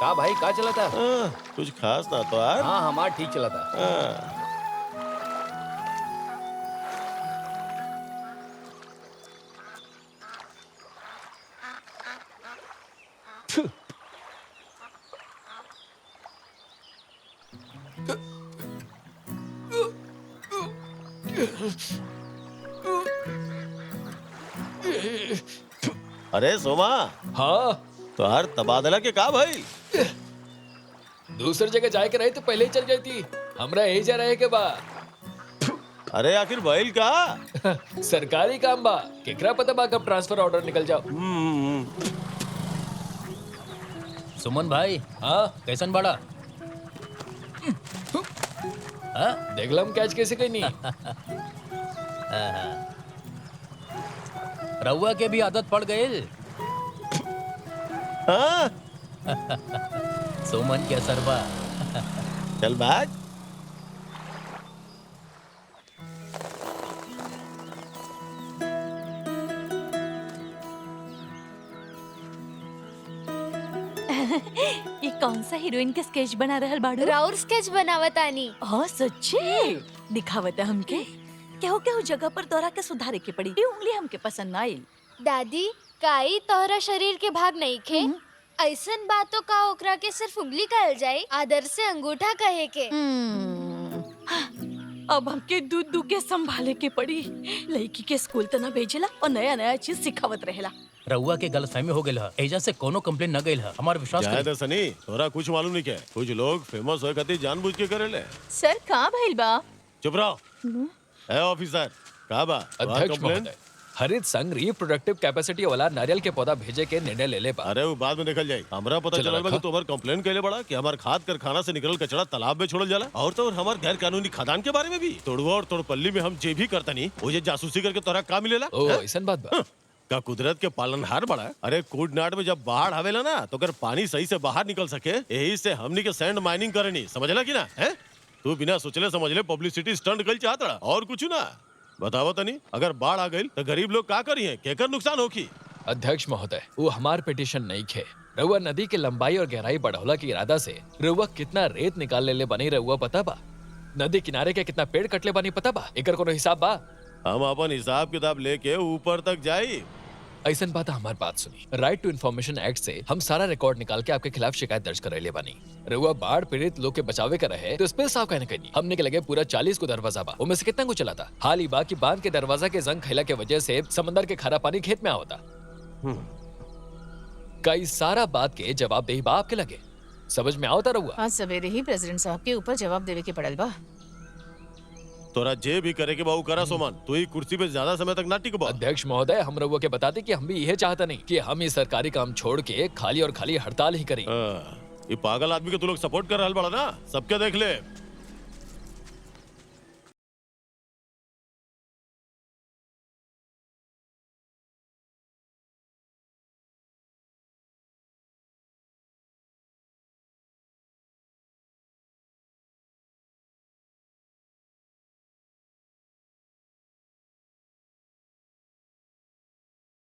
का भाई का चला था? कुछ खास ना तो यार। हाँ हमारा ठीक चला था। अरे सोमा, हाँ तो यार तबादला के का भाई? दूसरी जगह जाए के रहे तो पहले ही चल जाती। हमरा यही जा रहे के बा। अरे आखिर बैल का? सरकारी काम बा, केकरा पता बा कब ट्रांसफर ऑर्डर निकल जाओ। सुमन भाई, हाँ कैसन बड़ा? हाँ? देखलम कैच कैसे कहीं नहीं। रउआ के भी आदत पड़ गई। हाँ? सुमन के असर बा। चल बैठ। ये कौन सा हीरोइन के स्केच बना रहल बाड़ू? राउर स्केच बनावत आनी। हाँ सच्ची दिखावत हमके। केहू केहू जगह पर तोरा के सुधारे के पड़ी। ये उंगली हमके पसंद ना आइल। दादी काई तोहरा शरीर के भाग नहीं खे। ऐसन बातों का ओकरा के सिर्फ उंगली कहल जाए, आदर से अंगूठा कहे के। अब हमके दूध दू के संभाले के पड़ी। लड़की के स्कूल त ना भेजेला और नया नया चीज सिखावत रहेला। रउआ के गलतफहमी हो गइल ह। एजा से कोनो कंप्लेन न गइल ह। हमार विश्वास जाए करी। तो सनी, तोरा कुछ मालूम नहीं क्या? कुछ लोग फेमस होए खातिर जानबूझ के करेले। सर कहाँ भइल बा? चुप रहो। ए ऑफिसर, का बा? अध्यक्ष कंप्लेन? महोदय, हरित संघ रिप्रोडक्टिव कैपेसिटी वाला नारियल के पौधा भेजे के निर्णय ले ले बा। अरे वो बाद में देखल जाए। हमरा पता चलो चला बा रखा। कि तुम्हार कंप्लेन कैले बड़ा कि हमार खाद कारखाना से निकलल कचरा तालाब में छोड़ल जाला, और तो और हमार गैर कानूनी खदान के बारे में भी। तोड़वा और तोड़पल्ली में हम जे भी करता नहीं, वो जे जासूसी करके तोरा का मिलेला? ओ हैं? ऐसन बात बा। का कुदरत के पालनहार बड़ा। अरे कूडनाट में जब बाढ़ आवेला ना, तो अगर पानी सही से बाहर निकल सके, यही से हमनी के सैंड माइनिंग करनी, समझला कि ना? हैं? तू बिना सोचले समझले पब्लिसिटी स्टंट कल चाहत रहा, और कुछ ना। बताओ तनी, अगर बाढ़ आ गई तो गरीब लोग का करिए? केकर नुकसान होखी? अध्यक्ष महोदय, वो हमार पिटीशन नहीं खे। रउआ नदी के लंबाई और गहराई बढ़ौला के इरादा से रउआ कितना रेत निकाल ले बनी रउआ पता बा? नदी किनारे के कितना पेड़ कटले बनी पता बा? एकर कोनो हिसाब बा? हम अपन हिसाब किताब लेके ऊपर तक जाई। ऐसन बात हमार बात सुनी। राइट टू इन्फॉर्मेशन एक्ट से हम सारा रिकॉर्ड निकाल के आपके खिलाफ शिकायत दर्ज करैले बानी। रउआ बाढ़ पीड़ित लोग के बचावे का रहे तो स्पेस साफ कहने कहीं। हमने के लगे पूरा 40 को दरवाजा बा, उनमें से कितना को चला था? हाल ही बा कि बांध के दरवाजा के जंग खैला के वजह से समंदर के खारा पानी खेत में आवता। कई सारा बात के जवाब दे बा आपके लगे समझ में आवता रहुआ? आज सवेरे ही प्रेसिडेंट साहब के ऊपर जवाब देवे के पड़ल बा। तोरा जे भी करे के बाऊ करा सोमान, तू ही कुर्सी पे ज्यादा समय तक ना टिकबा। अध्यक्ष महोदय, हम रउआ के बताते कि हम भी यह चाहता नहीं कि हम इस सरकारी काम छोड़ के खाली और खाली हड़ताल ही करें। ये पागल आदमी के तू लोग सपोर्ट कर रहा बड़ा ना, सबके देख ले।